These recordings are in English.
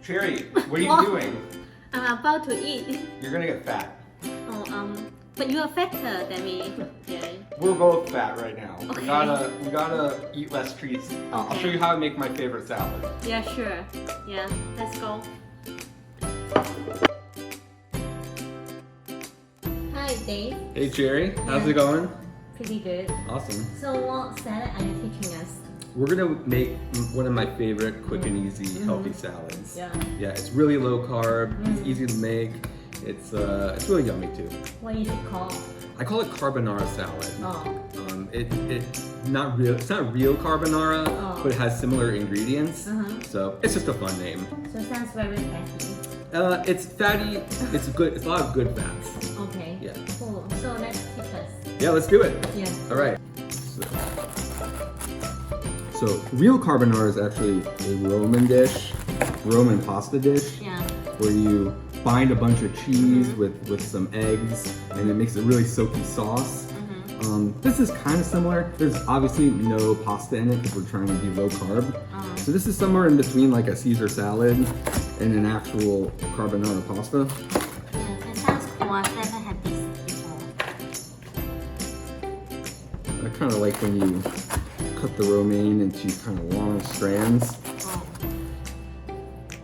Cherry, what are you doing? I'm about to eat. You're gonna get fat. Oh, but you are fatter than me. Yeah. We're both fat right now. Okay. We gotta eat less treats. I'll show you how I make my favorite salad. Yeah, sure. Yeah, let's go. Hi, Dave. Hey Cherry, how's it going? Pretty good. Awesome. So what salad are you teaching us? We're gonna make one of my favorite quick and easy healthy salads. Yeah. Yeah, it's really low carb, it's easy to make, it's really yummy too. What is it called? I call it carbonara salad. Oh. It's not real carbonara, but it has similar ingredients. So it's just a fun name. So it sounds very fatty. It's fatty, it's good, it's a lot of good fats. Okay. Yeah. Cool. So let's teach us. Yeah, let's do it. Yeah. All right. So real carbonara is actually a Roman pasta dish. Yeah. Where you bind a bunch of cheese with some eggs, and it makes a really soapy sauce. This is kind of similar. There's obviously no pasta in it because we're trying to be low carb. So this is somewhere in between like a Caesar salad and an actual carbonara pasta. Yeah, it sounds cool. I've never had this before. I kind of like when you cut the romaine into kind of long strands.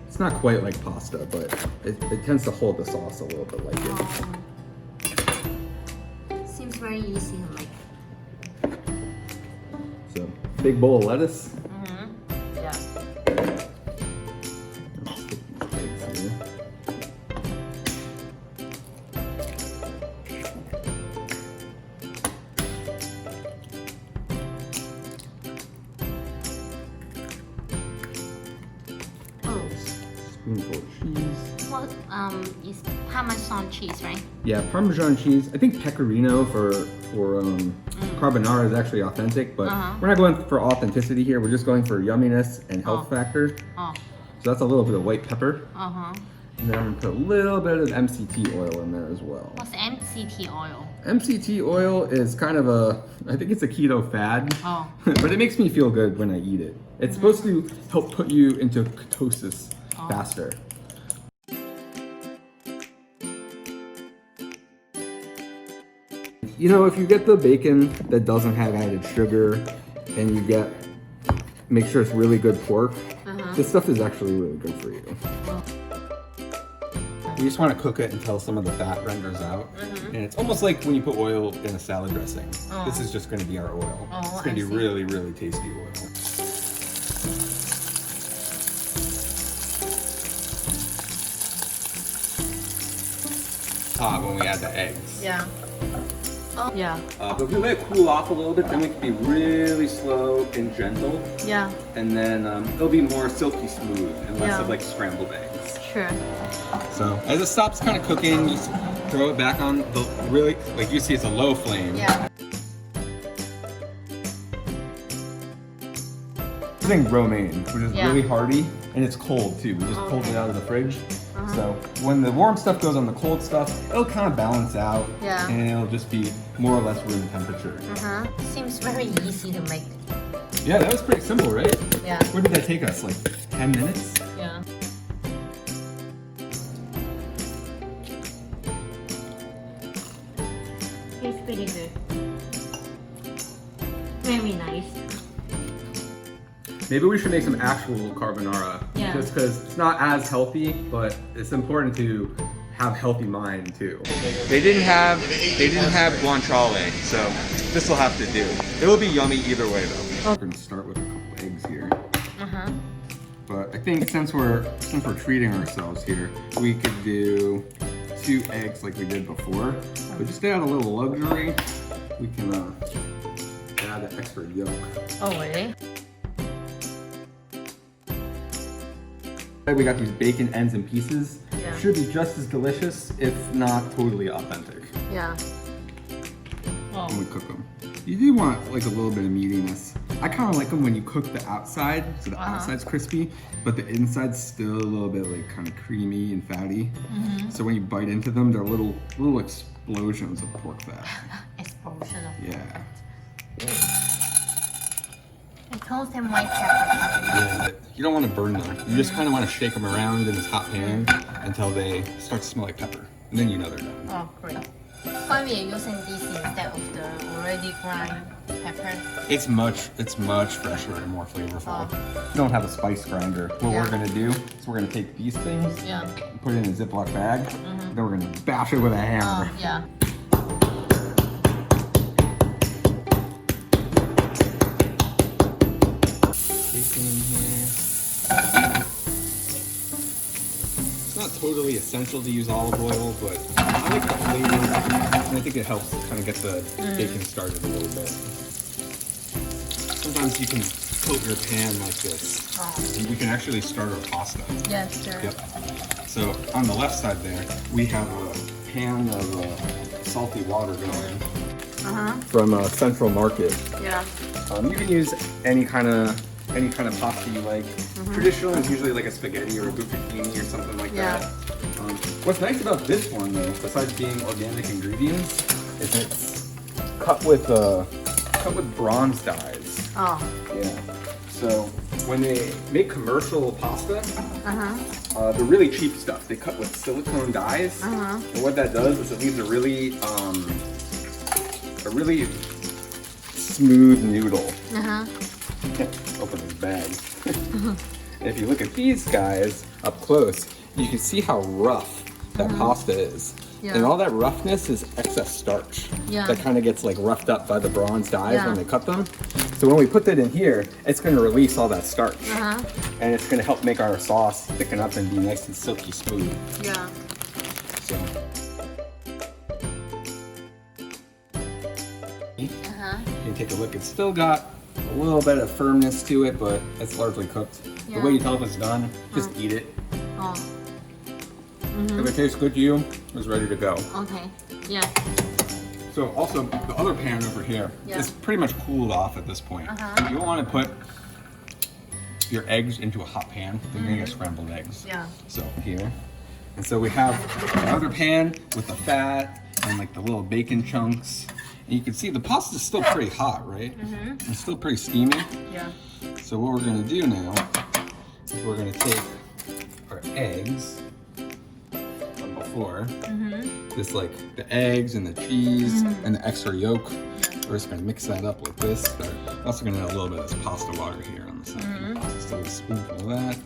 It's not quite like pasta, but it tends to hold the sauce a little bit like it. Seems very easy to make. So, big bowl of lettuce. Yeah. Let's stick these eggs here. Spoonful of cheese. What is Parmesan cheese, right? Yeah, Parmesan cheese. I think Pecorino for carbonara is actually authentic, but we're not going for authenticity here. We're just going for yumminess and health factor. So that's a little bit of white pepper. And then I'm gonna put a little bit of MCT oil in there as well. What's MCT oil? MCT oil is kind of I think it's a keto fad, but it makes me feel good when I eat it. It's supposed to help put you into ketosis faster. You know, if you get the bacon that doesn't have added sugar and you make sure it's really good pork, this stuff is actually really good for you. You just want to cook it until some of the fat renders out. And it's almost like when you put oil in a salad dressing. This is just going to be our oil. It's going to be really, really tasty oil. Hot when we add the eggs. Yeah. Oh. Yeah. But if we let it cool off a little bit, then we can be really slow and gentle. Yeah. And then it'll be more silky smooth and less of like scrambled eggs. Sure. So as it stops kind of cooking, you throw it back on the really, like you see it's a low flame. Yeah. Using romaine, which is really hearty, and it's cold too. We just pulled it out of the fridge. So when the warm stuff goes on the cold stuff, it'll kind of balance out, and it'll just be more or less room temperature. Seems very easy to make. Yeah, that was pretty simple, right? Yeah. Where did that take us? Like 10 minutes? Yeah. It's pretty good. Very nice. Maybe we should make some actual carbonara. Yeah. Just because it's not as healthy, but it's important to have healthy mind too. They didn't have guanciale, so this will have to do. It will be yummy either way though. We're gonna start with a couple eggs here. But I think since we're treating ourselves here, we could do 2 eggs like we did before. But just to add a little luxury, we can add an extra yolk. Oh, really? We got these bacon ends and pieces. Yeah. Should be just as delicious, if not totally authentic. Yeah. When we cook them. You do want like a little bit of meatiness. I kind of like them when you cook the outside, so the outside's crispy, but the inside's still a little bit like kind of creamy and fatty. So when you bite into them, they're little explosions of pork fat. Explosion of Yeah. And toast and white pepper. Yeah, you don't want to burn them. You just kind of want to shake them around in this hot pan until they start to smell like pepper. And then you know they're done. Oh, great. Why we are using this instead of the already grind pepper? It's much fresher and more flavorful. You don't have a spice grinder. What we're gonna do is we're gonna take these things, put it in a Ziploc bag, then we're gonna bash it with a hammer. Yeah. It's not totally essential to use olive oil, but I like the flavor, and I think it helps kind of get the bacon started a little bit. Sometimes you can coat your pan like this, and we can actually start our pasta. Yeah, sure. Yep. So on the left side there, we have a pan of salty water going from Central Market. Yeah. You can use any kind of pasta you like. Traditional is usually like a spaghetti or a bucatini or something like that. What's nice about this one though, besides being organic ingredients, is it's cut with bronze dyes. Oh. Yeah. So when they make commercial pasta, they're really cheap stuff. They cut with silicone dyes, and what that does is it leaves a really smooth noodle. Open this bag. And if you look at these guys up close, you can see how rough that pasta is. And all that roughness is excess starch that kind of gets like roughed up by the bronze dyes when they cut them. So when we put that in here, it's going to release all that starch. And it's going to help make our sauce thicken up and be nice and silky smooth. Yeah. So. You can take a look. It's still got a little bit of firmness to it, but it's largely cooked. The way you tell if it's done, just eat it. If it tastes good to you, it's ready to go. Okay. Yeah. So also, the other pan over here is pretty much cooled off at this point. You don't want to put your eggs into a hot pan. They're going to get scrambled eggs. Yeah. So here. And so we have the other pan with the fat and like the little bacon chunks. And you can see the pasta's still pretty hot, right? It's still pretty steamy. Yeah. So what we're going to do now is we're going to take our eggs from before, just like the eggs and the cheese and the extra yolk. We're just going to mix that up like this. We're also going to add a little bit of this pasta water here on the side. Just a spoonful of that.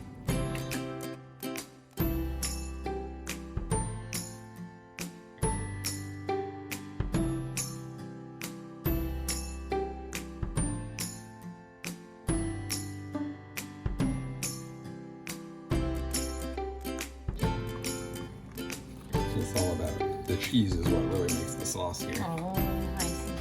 It's all about it. The cheese is what really makes the sauce here. Oh, I see.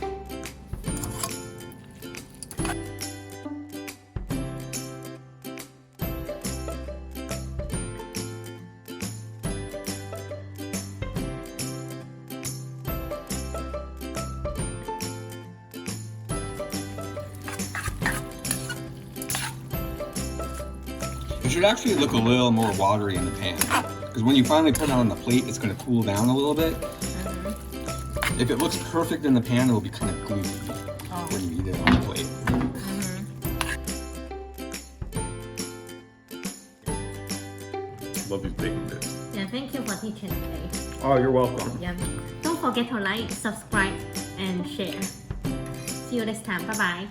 It should actually look a little more watery in the pan. Because when you finally put it on the plate, it's going to cool down a little bit. If it looks perfect in the pan, it will be kind of gooey when you eat it on the plate. Love these bacon bits. Yeah, thank you for teaching today. Oh, you're welcome. Yeah. Don't forget to like, subscribe, and share. See you next time. Bye bye.